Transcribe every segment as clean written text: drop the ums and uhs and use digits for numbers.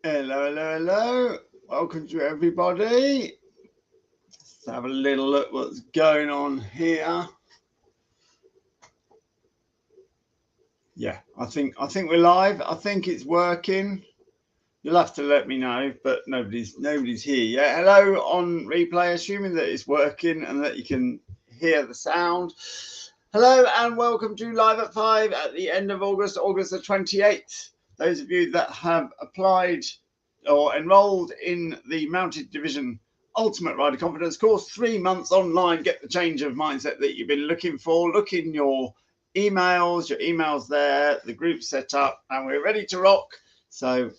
Hello, hello, hello. Welcome to everybody. Let's have a little look what's going on here. Yeah, I think we're live. I think it's working. You'll have to let me know, but nobody's here yet. Hello on replay, assuming that it's working and that you can hear the sound. Hello and welcome to Live at 5 at the end of August, August the 28th. Those of you that have applied or enrolled in the Mounted Division Ultimate Rider Confidence course, 3 months online, get the change of mindset that you've been looking for. Look in your emails there, the group set up, and we're ready to rock. So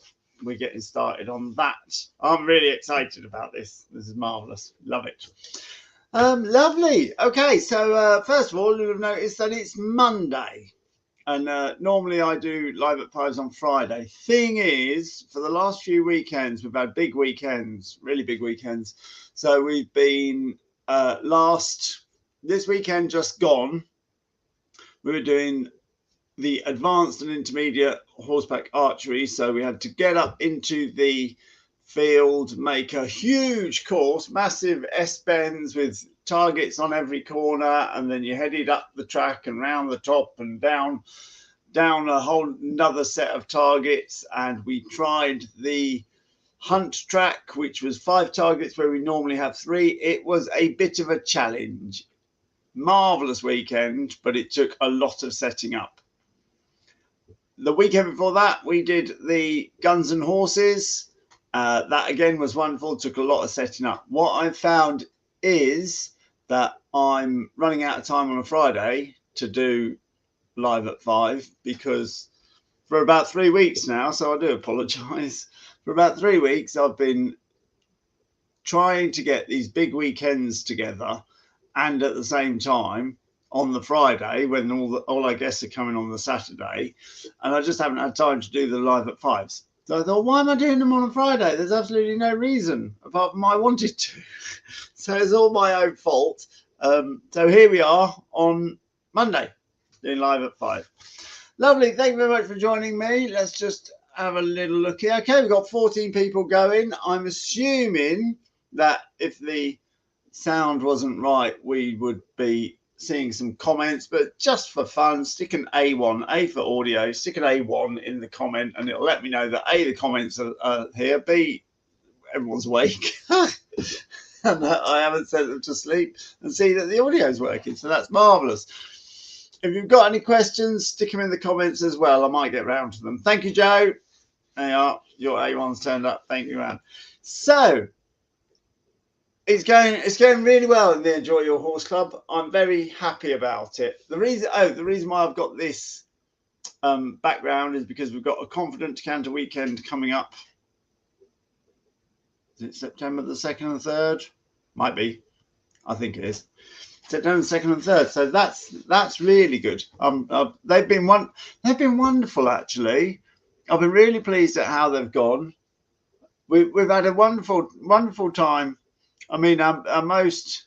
we're getting started on that. I'm really excited about this. This is marvelous. Love it. Lovely. Okay, so first of all, you'll have noticed that it's Monday. And normally I do Live at 5s on Friday. Thing is, for the last few weekends, we've had big weekends, really big weekends. So we've been this weekend just gone, we were doing the advanced and intermediate horseback archery. So we had to get up into the field, make a huge course, massive S-bends with targets on every corner, and then you headed up the track and round the top and down a whole another set of targets. And we tried the hunt track, which was 5 targets where we normally have 3. It was a bit of a challenge. Marvelous weekend, but it took a lot of setting up. The weekend before that, we did the Guns and Horses. That again was wonderful, took a lot of setting up. What I found is that I'm running out of time on a Friday to do Live at 5, because for about 3 weeks now, so I do apologise, for about 3 weeks I've been trying to get these big weekends together, and at the same time on the Friday when all our guests are coming on the Saturday, and I just haven't had time to do the Live at 5s. So I thought, why am I doing them on a Friday? There's absolutely no reason apart from I wanted to. So it's all my own fault. So here we are on Monday doing Live at 5. Lovely. Thank you very much for joining me. Let's just have a little look here. Okay, we've got 14 people going. I'm assuming that if the sound wasn't right, we would be seeing some comments, but just for fun, stick an A1, A for audio, stick an A1 in the comment, and it'll let me know that A, the comments are here, B, everyone's awake, and that I haven't sent them to sleep, and C, that the audio is working. So that's marvelous. If you've got any questions, stick them in the comments as well. I might get round to them. Thank you, Joe. There you are. Your A1's turned up. Thank you, man. So it's going really well in the Enjoy Your Horse Club. I'm very happy about it. The reason why I've got this background is because we've got a Confident Canter weekend coming up. Is it September the 2nd and 3rd? Might be. I think it is. September the 2nd and 3rd. So that's really good. They've been wonderful, actually. I've been really pleased at how they've gone. We've had a wonderful time. I mean, our most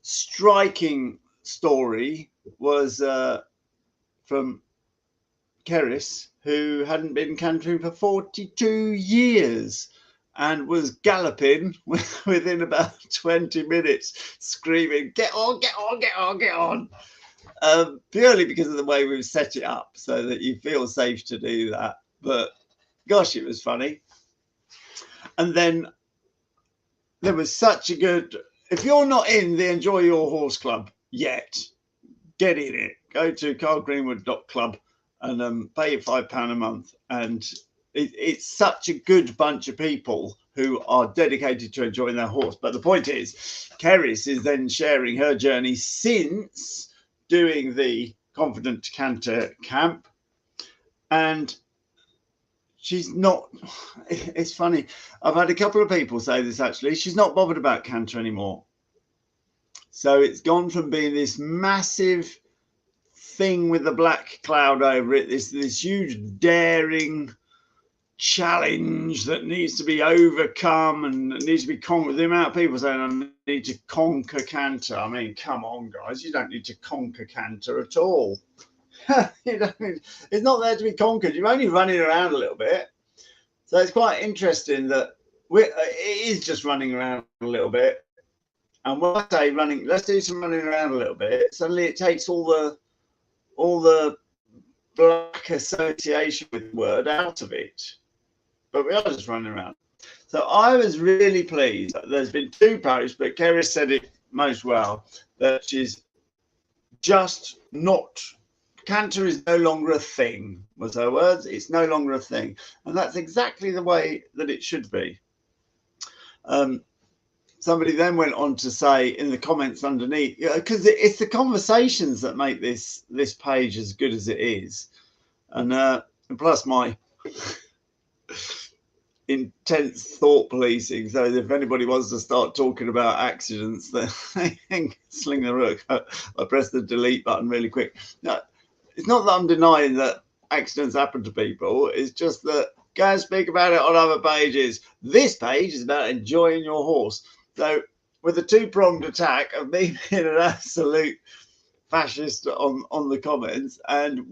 striking story was from Keris, who hadn't been cantering for 42 years and was galloping within about 20 minutes, screaming, "Get on, get on, get on, get on!" Purely because of the way we've set it up so that you feel safe to do that. But gosh, it was funny. And then there was such a good, if you're not in the Enjoy Your Horse Club yet, get in it. Go to carlgreenwood.club and pay your £5 a month. And it's such a good bunch of people who are dedicated to enjoying their horse. But the point is, Keris is then sharing her journey since doing the Confident Canter camp. And she's not, it's funny, I've had a couple of people say this actually, she's not bothered about canter anymore. So it's gone from being this massive thing with the black cloud over it, this huge daring challenge that needs to be overcome and needs to be conquered. The amount of people saying I need to conquer canter. I mean, come on guys, you don't need to conquer canter at all. It's not there to be conquered. You're only running around a little bit. So it's quite interesting that it is just running around a little bit. And when I say running, let's do some running around a little bit. Suddenly it takes all the black association with the word out of it. But we are just running around. So I was really pleased that there's been 2 posts, but Kerry said it most well, that she's just not, canter is no longer a thing, was her words. It's no longer a thing. And that's exactly the way that it should be. Somebody then went on to say in the comments underneath, because it's the conversations that make this page as good as it is. And plus my intense thought policing, so if anybody wants to start talking about accidents, then they can sling the rook. I press the delete button really quick. Now, it's not that I'm denying that accidents happen to people, it's just that go and speak about it on other pages. This page is about enjoying your horse. So with a 2-pronged attack of me being an absolute fascist on the comments, and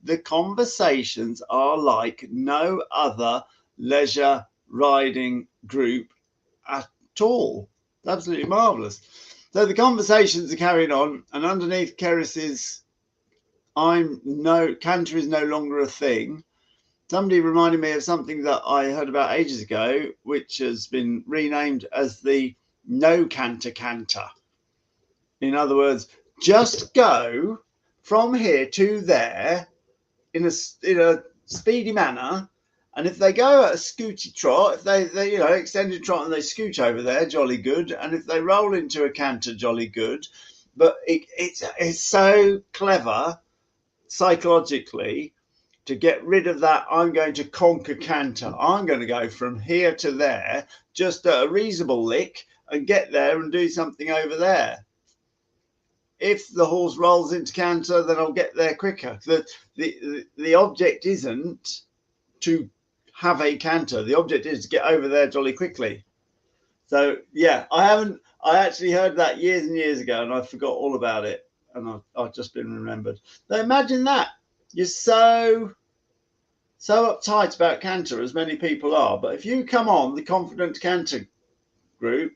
the conversations are like no other leisure riding group at all. It's absolutely marvelous. So the conversations are carrying on, and underneath Keris's canter is no longer a thing, somebody reminded me of something that I heard about ages ago, which has been renamed as the no canter canter. In other words, just go from here to there in a speedy manner. And if they go at a scooty trot, if they extended trot and they scoot over there, jolly good. And if they roll into a canter, jolly good. But it's so clever psychologically to get rid of that I'm going to conquer canter. I'm going to go from here to there, just at a reasonable lick, and get there and do something over there. If the horse rolls into canter, then I'll get there quicker. The object isn't to have a canter. The object is to get over there jolly quickly. So yeah, I actually heard that years and years ago, and I forgot all about it, and I've just been remembered. So imagine that. You're so uptight about canter, as many people are, but if you come on the Confident Canter group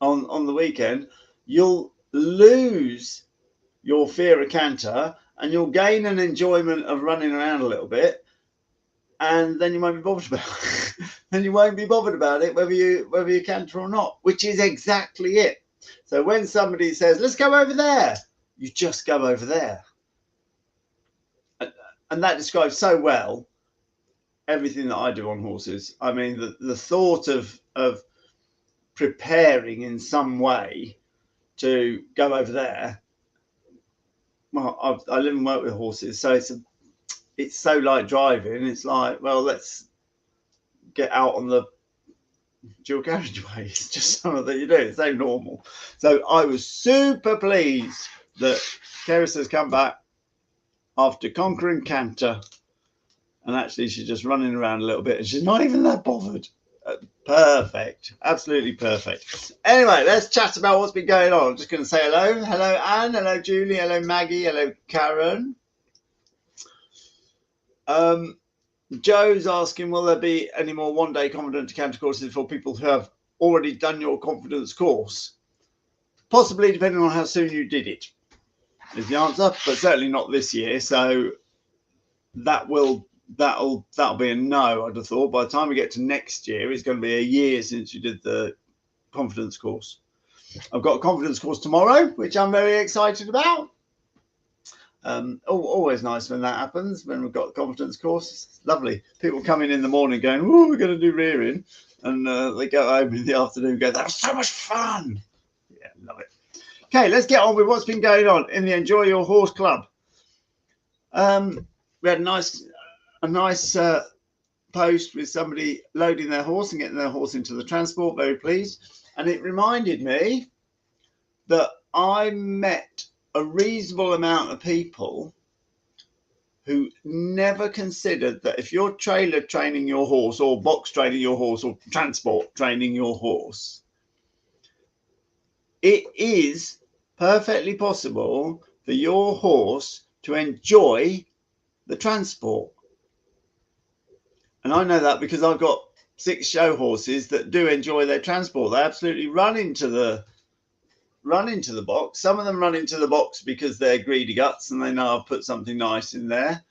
on the weekend, you'll lose your fear of canter and you'll gain an enjoyment of running around a little bit, and then you won't be bothered about it. And you won't be bothered about it whether you canter or not, which is exactly it. So when somebody says, let's go over there, you just go over there. And that describes so well everything that I do on horses. I mean, the thought of preparing in some way to go over there. Well, I live and work with horses, so it's so like driving. It's like, well, let's get out on the dual carriageway. It's just something that you do. It's so normal. So I was super pleased that Keris has come back after conquering canter, and actually she's just running around a little bit, and she's not even that bothered. Perfect, absolutely perfect. Anyway, let's chat about what's been going on. I'm just going to say hello. Hello, Anne. Hello, Julie. Hello, Maggie. Hello, Karen. Joe's asking, will there be any more one-day Confident Canter courses for people who have already done your confidence course? Possibly, depending on how soon you did it, is the answer, but certainly not this year. So that'll be a no, I'd have thought. By the time we get to next year, it's going to be a year since you did the confidence course. I've got a confidence course tomorrow, which I'm very excited about. Always nice when that happens, when we've got the confidence course. It's lovely. People come in the morning going, oh, we're going to do rearing, and they go home in the afternoon and go, that was so much fun. Yeah, love it. Okay, let's get on with what's been going on in the Enjoy Your Horse Club. We had a nice post with somebody loading their horse and getting their horse into the transport. Very pleased. And it reminded me that I met a reasonable amount of people who never considered that if you're trailer training your horse, or box training your horse, or transport training your horse, it is perfectly possible for your horse to enjoy the transport. And I know that because I've got 6 show horses that do enjoy their transport. They absolutely run into the box. Some of them run into the box because they're greedy guts and they know I've put something nice in there.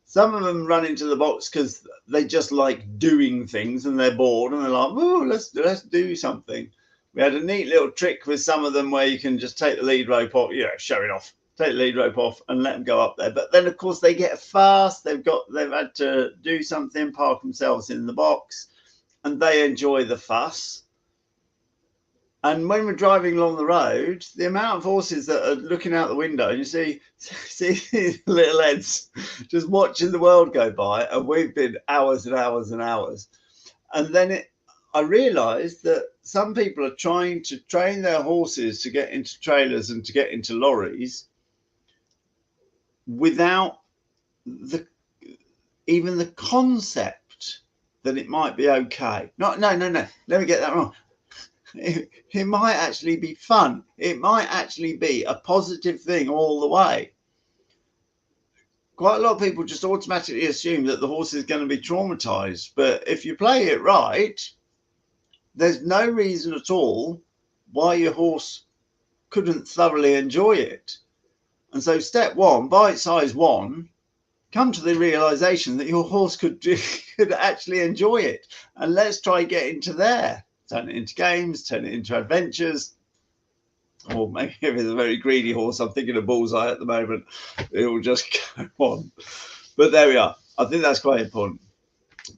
Some of them run into the box because they just like doing things and they're bored and they're like, oh, let's do something. We had a neat little trick with some of them where you can just take the lead rope off, show it off. Take the lead rope off and let them go up there. But then, of course, they get fast. They've had to do something, park themselves in the box, and they enjoy the fuss. And when we're driving along the road, the amount of horses that are looking out the window, and you see these little heads just watching the world go by, and we've been hours and hours and hours. And then I realised that some people are trying to train their horses to get into trailers and to get into lorries without even the concept that it might be okay. No, let me get that wrong. It might actually be fun. It might actually be a positive thing all the way. Quite a lot of people just automatically assume that the horse is going to be traumatized, but if you play it right, there's no reason at all why your horse couldn't thoroughly enjoy it. And so step 1, bite size 1, come to the realization that your horse could actually enjoy it. And let's try getting to there. Turn it into games, turn it into adventures. Or maybe if it's a very greedy horse, I'm thinking of Bullseye at the moment, it will just go on. But there we are. I think that's quite important.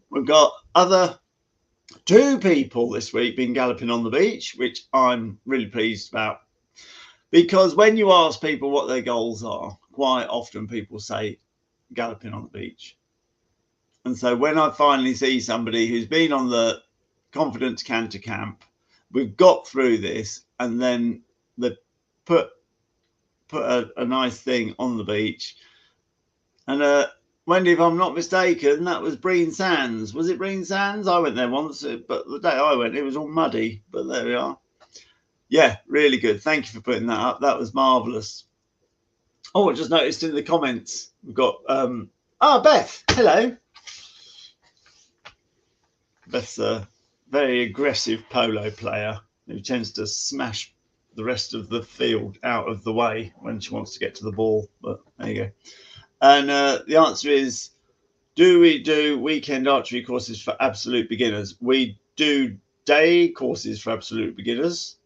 We've got other 2 people this week been galloping on the beach, which I'm really pleased about. Because when you ask people what their goals are, quite often people say galloping on the beach. And so when I finally see somebody who's been on the Confidence Canter Camp, we've got through this, and then they put a nice thing on the beach. And Wendy, if I'm not mistaken, that was Breen Sands. Was it Breen Sands? I went there once, but the day I went, it was all muddy. But there we are. Yeah, really good. Thank you for putting that up. That was marvellous. Oh, I just noticed in the comments, we've got, Beth. Hello. Beth's a very aggressive polo player who tends to smash the rest of the field out of the way when she wants to get to the ball. But there you go. And the answer is, do we do weekend archery courses for absolute beginners? We do day courses for absolute beginners.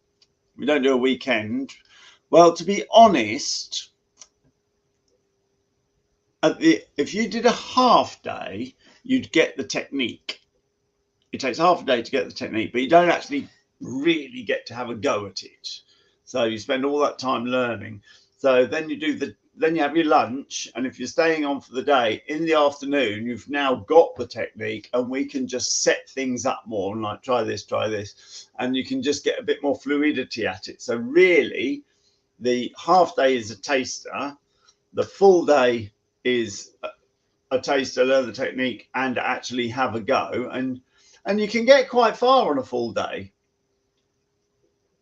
We don't do a weekend. Well, to be honest, if you did a half day, you'd get the technique. It takes half a day to get the technique, but you don't actually really get to have a go at it. So you spend all that time learning. So then you have your lunch, and if you're staying on for the day, in the afternoon, you've now got the technique, and we can just set things up more and like try this, and you can just get a bit more fluidity at it. So really, the half day is a taster, the full day is a taster, learn the technique, and actually have a go. And you can get quite far on a full day.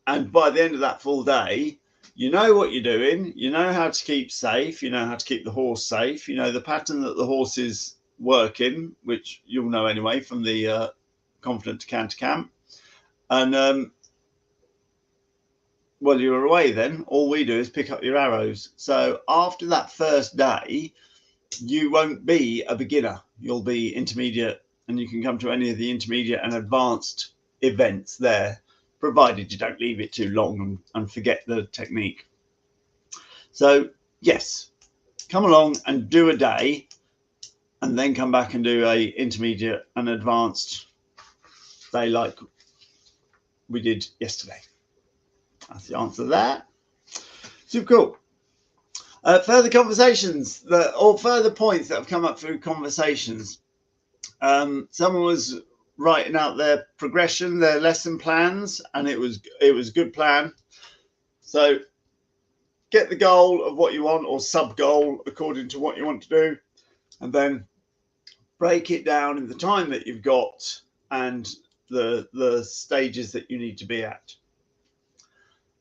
And by the end of that full day, you know what you're doing, you know how to keep safe, you know how to keep the horse safe, you know the pattern that the horse is working, which you'll know anyway from the Confident Canter Camp. And while you're away then, all we do is pick up your arrows. So after that first day, you won't be a beginner, you'll be intermediate, and you can come to any of the intermediate and advanced events there, provided you don't leave it too long and forget the technique. So yes, come along and do a day, and then come back and do a intermediate and advanced day like we did yesterday. That's the answer there. Super cool. Further conversations or further points that have come up through conversations. Someone was writing out their progression, their lesson plans, and it was a good plan. So get the goal of what you want, or sub goal according to what you want to do, and then break it down in the time that you've got and the stages that you need to be at.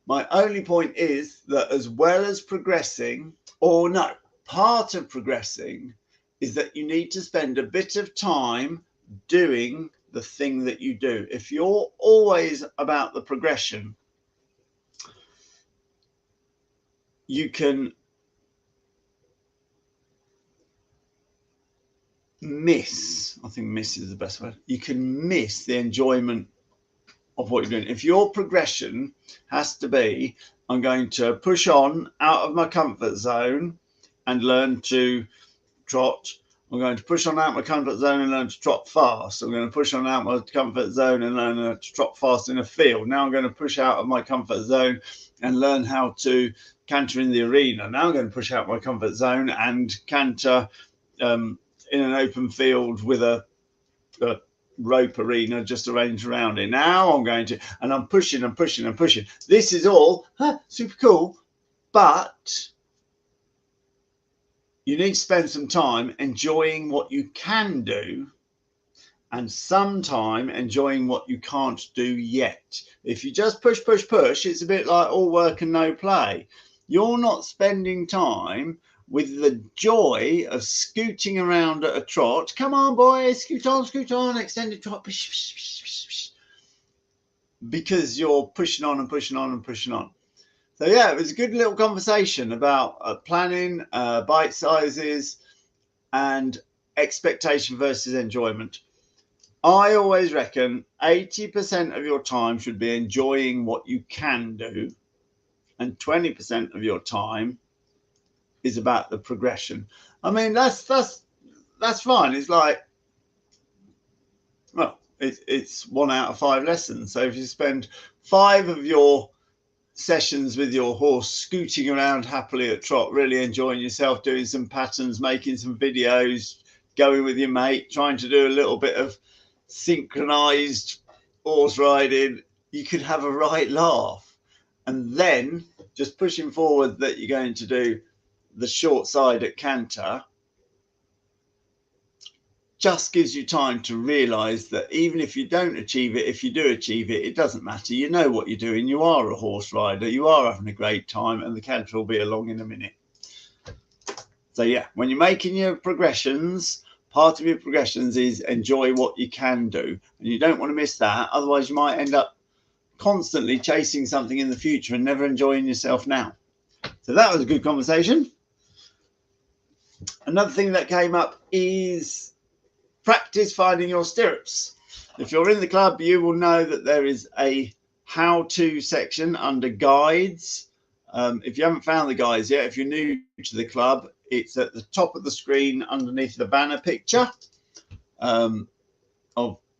My only point is that as well as progressing, or no, part of progressing is that you need to spend a bit of time doing the thing that you do. If you're always about the progression, you can miss, I think miss is the best word, you can miss the enjoyment of what you're doing. If your progression has to be, I'm going to push on out of my comfort zone and learn to trot. I'm going to push on out my comfort zone and learn to trot fast. I'm going to push on out my comfort zone and learn to trot fast in a field. Now I'm going to push out of my comfort zone and learn how to canter in the arena. Now I'm going to push out my comfort zone and canter in an open field with a rope arena just arranged around it. Now I'm going to, and I'm pushing and pushing and pushing. This is all super cool, but you need to spend some time enjoying what you can do and some time enjoying what you can't do yet. If you just push, push, push, it's a bit like all work and no play. You're not spending time with the joy of scooting around at a trot. Come on, boys, scoot on, extended trot. Because you're pushing on and pushing on and pushing on. So yeah, it was a good little conversation about planning, bite sizes, and expectation versus enjoyment. I always reckon 80% of your time should be enjoying what you can do, and 20% of your time is about the progression. I mean, that's fine. It's like, well, it's 1 out of 5 lessons. So if you spend 5 of your sessions with your horse scooting around happily at trot, really enjoying yourself, doing some patterns, making some videos, going with your mate, trying to do a little bit of synchronized horse riding, you could have a right laugh. And then just pushing forward that you're going to do the short side at canter just gives you time to realize that even if you don't achieve it, if you do achieve it, it doesn't matter. You know what you're doing. You are a horse rider. You are having a great time, and the canter will be along in a minute. So yeah, when you're making your progressions, part of your progressions is enjoy what you can do, and you don't want to miss that. Otherwise you might end up constantly chasing something in the future and never enjoying yourself now. So that was a good conversation. Another thing that came up is practice finding your stirrups. If you're in the club, you will know that there is a how-to section under guides. If you haven't found the guides yet, if you're new to the club, it's at the top of the screen underneath the banner picture of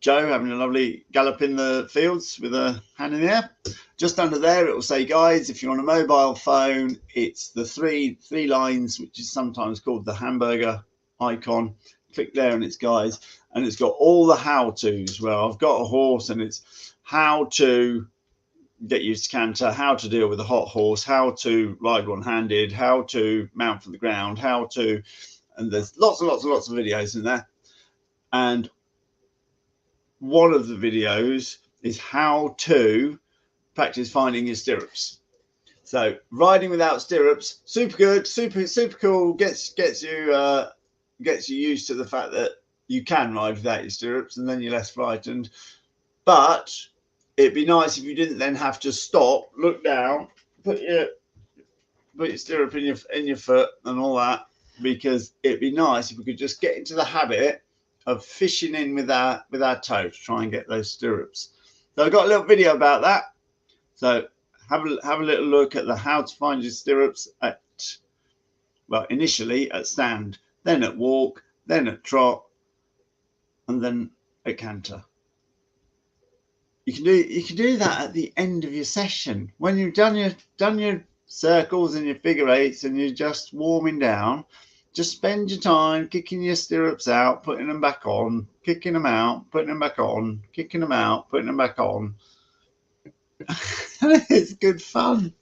Joe having a lovely gallop in the fields with a hand in the air. Just under there, it will say guides. If you're on a mobile phone, it's the three lines, which is sometimes called the hamburger icon. Click there and it's guides, and it's got all the how-tos. Well, I've got a horse and it's how to get used to canter, how to deal with a hot horse, how to ride one-handed, how to mount from the ground, how to, and there's lots and lots and lots of videos in there. And one of the videos is how to practice finding your stirrups. So riding without stirrups, super good, super cool, gets you used to the fact that you can ride without your stirrups, and then you're less frightened. But it'd be nice if you didn't then have to stop, look down, put your stirrup in your foot and all that, because it'd be nice if we could just get into the habit of fishing in with our toe to try and get those stirrups. So I've got a little video about that. So have a little look at the how to find your stirrups at, well, initially at stand, then at walk, then at trot, and then at canter. You can do that at the end of your session when you've done your circles and your figure eights and you're just warming down. Just spend your time kicking your stirrups out, putting them back on, kicking them out, putting them back on, kicking them out, putting them back on. It's good fun.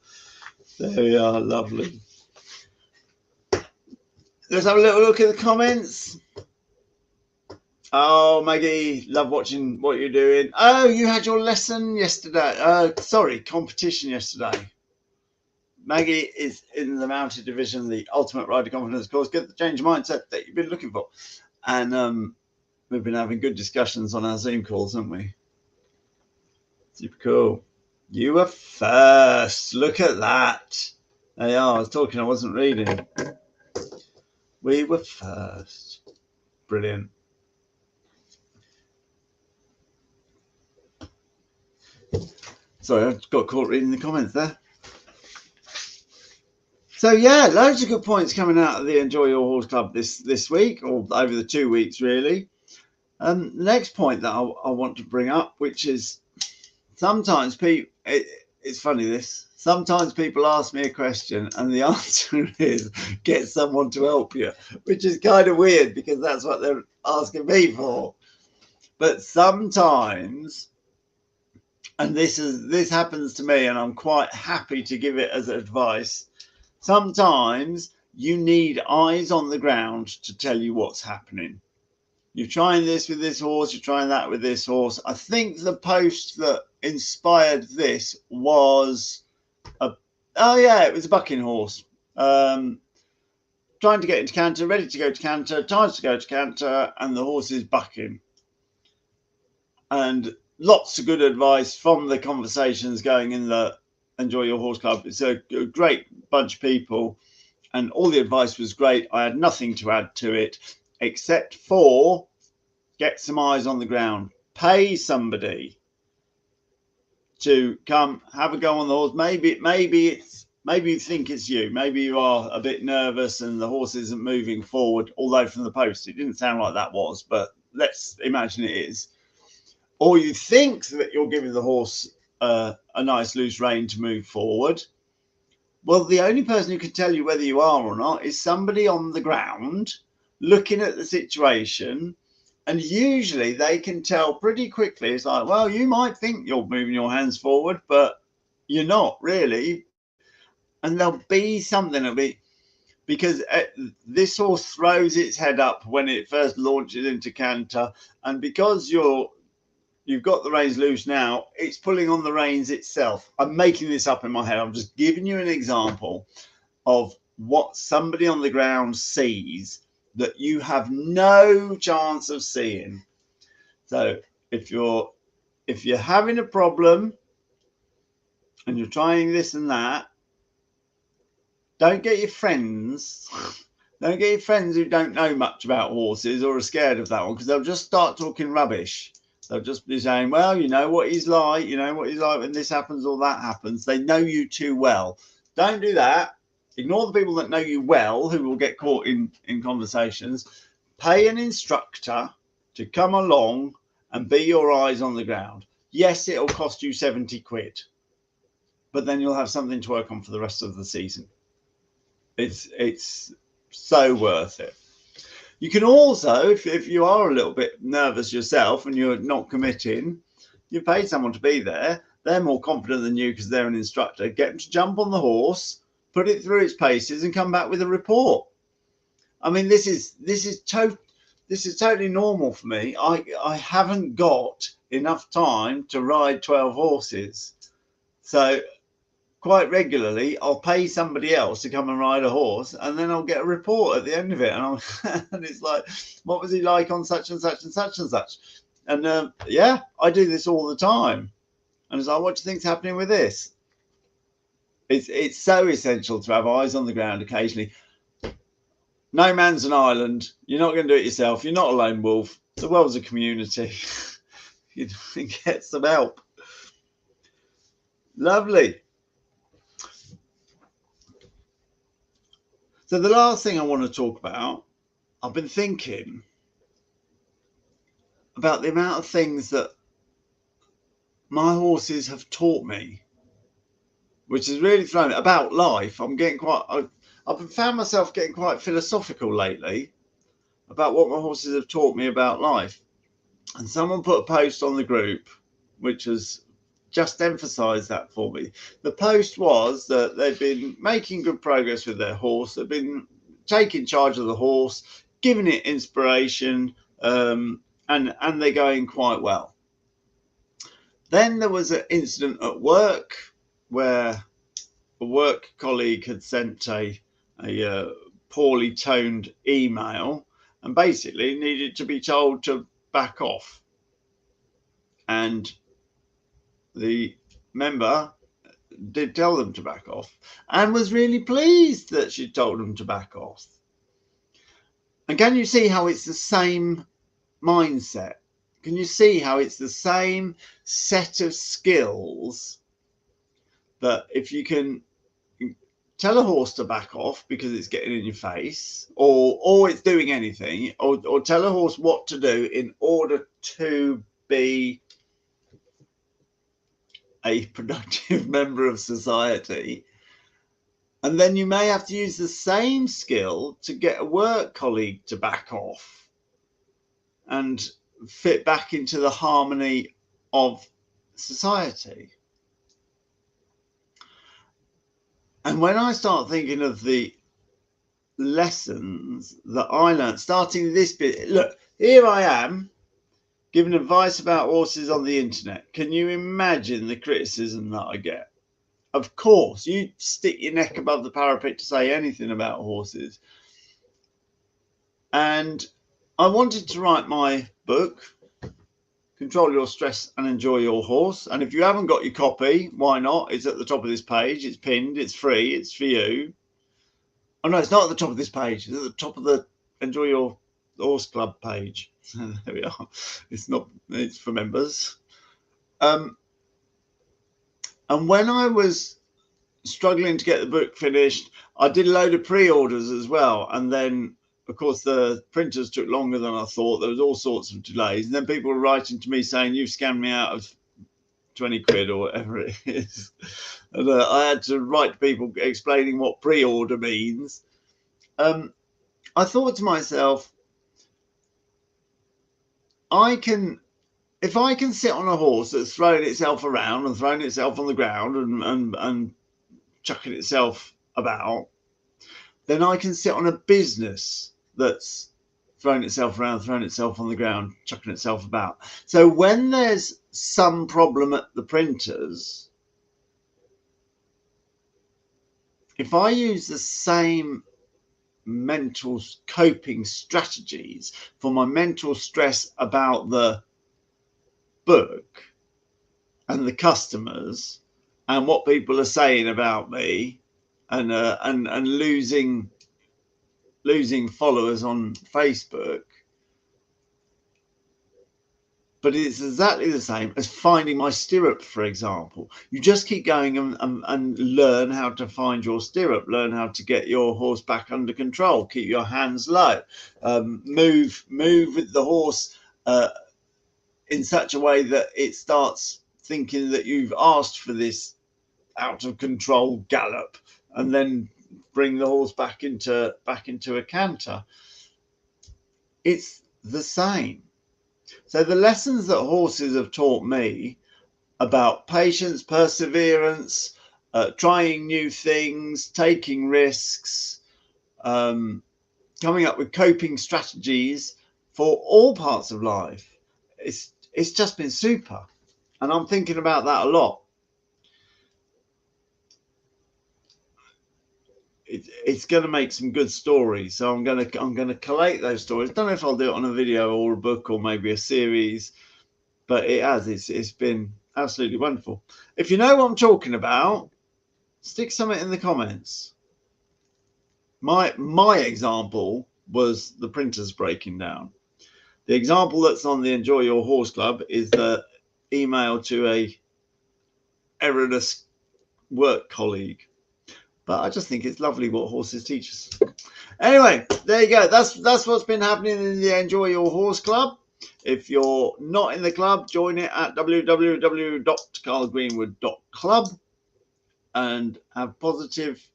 There we are, lovely. Let's have a little look at the comments. Oh, Maggie, love watching what you're doing. Oh, you had your lesson yesterday. Sorry, competition yesterday. Maggie is in the mounted division, the Ultimate Rider Confidence course. Get the change of mindset that you've been looking for. And we've been having good discussions on our Zoom calls, haven't we? Super cool. You were first. Look at that. There you are. I was talking, I wasn't reading. We were first. Brilliant. Sorry, I got caught reading the comments there. So yeah, loads of good points coming out of the Enjoy Your Horse Club this week, or over the 2 weeks really. The next point that I want to bring up, which is sometimes people, it's funny this, sometimes people ask me a question and the answer is get someone to help you, which is kind of weird because that's what they're asking me for. But sometimes, and this happens to me and I'm quite happy to give it as advice, sometimes you need eyes on the ground to tell you what's happening. You're trying this with this horse, you're trying that with this horse. I think the post that inspired this was it was a bucking horse. Trying to get into canter, ready to go to canter, times to go to canter, and the horse is bucking. And lots of good advice from the conversations going in the Enjoy Your Horse Club. It's a great bunch of people, and all the advice was great. I had nothing to add to it except for get some eyes on the ground. Pay somebody to come have a go on the horse. Maybe you think it's you. Maybe you are a bit nervous and the horse isn't moving forward, although from the post it didn't sound like that was, but let's imagine it is. Or you think that you're giving the horse a nice loose rein to move forward. Well, the only person who can tell you whether you are or not is somebody on the ground looking at the situation, and usually they can tell pretty quickly. It's like, well, you might think you're moving your hands forward, but you're not really. And there'll be something of it, because this horse throws its head up when it first launches into canter, and because you've got the reins loose now, it's pulling on the reins itself. I'm making this up in my head. I'm just giving you an example of what somebody on the ground sees that you have no chance of seeing. So if you're having a problem and you're trying this and that, don't get your friends who don't know much about horses or are scared of that one, because they'll just start talking rubbish. They'll just be saying, well, you know what he's like, when this happens or that happens. They know you too well. Don't do that. Ignore the people that know you well, who will get caught in conversations. Pay an instructor to come along and be your eyes on the ground. Yes, it'll cost you 70 quid, but then you'll have something to work on for the rest of the season. It's so worth it. You can also, if you are a little bit nervous yourself and you're not committing, you pay someone to be there. They're more confident than you because they're an instructor. Get them to jump on the horse, put it through its paces, and come back with a report. I mean, this is totally normal for me. I haven't got enough time to ride 12 horses, so quite regularly I'll pay somebody else to come and ride a horse, and then I'll get a report at the end of it, and it's like, what was he like on such and such and such and such? And yeah, I do this all the time, and it's like, what do you think's happening with this? It's so essential to have eyes on the ground occasionally. No man's an island. You're not going to do it yourself. You're not a lone wolf. The world's a community. You get some help. Lovely. So the last thing I want to talk about, I've been thinking about the amount of things that my horses have taught me, which has really thrown it about life. I've found myself getting quite philosophical lately about what my horses have taught me about life. And someone put a post on the group which has just emphasized that for me. The post was that they've been making good progress with their horse. They've been taking charge of the horse, giving it inspiration, and they're going quite well. Then there was an incident at work where a work colleague had sent a poorly toned email and basically needed to be told to back off. And the member did tell them to back off and was really pleased that she told them to back off. And can you see how it's the same mindset? Can you see how it's the same set of skills that if you can tell a horse to back off because it's getting in your face or it's doing anything, or tell a horse what to do in order to be a productive member of society, and then you may have to use the same skill to get a work colleague to back off and fit back into the harmony of society. And when I start thinking of the lessons that I learned starting this bit, look, here I am giving advice about horses on the internet. Can you imagine the criticism that I get? Of course, you stick your neck above the parapet to say anything about horses. And I wanted to write my book, Control Your Stress and Enjoy Your Horse. And if you haven't got your copy, why not? It's at the top of this page. It's pinned. It's free. It's for you. Oh, no, it's not at the top of this page. It's at the top of the Enjoy Your Horse Club page. There we are. It's for members. And when I was struggling to get the book finished, I did a load of pre-orders as well. And then, of course, the printers took longer than I thought. There was all sorts of delays. And then people were writing to me saying, you've scammed me out of 20 quid or whatever it is. And I had to write to people explaining what pre-order means. I thought to myself, if I can sit on a horse that's throwing itself around and throwing itself on the ground and chucking itself about, then I can sit on a business that's throwing itself around, throwing itself on the ground, chucking itself about. So when there's some problem at the printers, if I use the same mental coping strategies for my mental stress about the book and the customers and what people are saying about me and losing followers on Facebook, but it's exactly the same as finding my stirrup, for example. You just keep going and learn how to find your stirrup, learn how to get your horse back under control, keep your hands low, move with the horse in such a way that it starts thinking that you've asked for this out of control gallop, and then bring the horse back into a canter. It's the same. So the lessons that horses have taught me about patience, perseverance, trying new things, taking risks, coming up with coping strategies for all parts of life, it's just been super. And I'm thinking about that a lot. It's going to make some good stories, so I'm going to collate those stories. Don't know if I'll do it on a video or a book or maybe a series, but it's been absolutely wonderful. If you know what I'm talking about, stick something in the comments. My example was the printers breaking down. The example that's on the Enjoy Your Horse Club is the email to a errorless work colleague. But I just think it's lovely what horses teach us. Anyway, there you go. That's what's been happening in the Enjoy Your Horse Club. If you're not in the club, join it at www.carlgreenwood.club and have positive,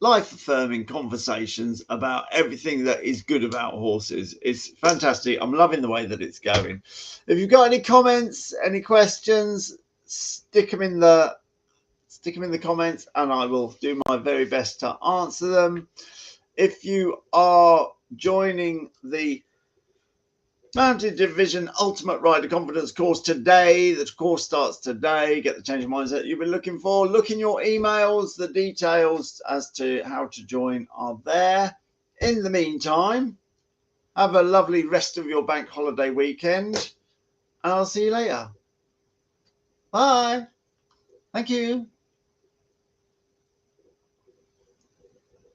life-affirming conversations about everything that is good about horses. It's fantastic. I'm loving the way that it's going. If you've got any comments, any questions, stick them in the comments and I will do my very best to answer them. If you are joining the Mountain Division Ultimate Rider Confidence course today. The course starts today. Get the change of mindset you've been looking for. Look in your emails. The details as to how to join are there. In the meantime, have a lovely rest of your bank holiday weekend. And I'll see you later. Bye. Thank you.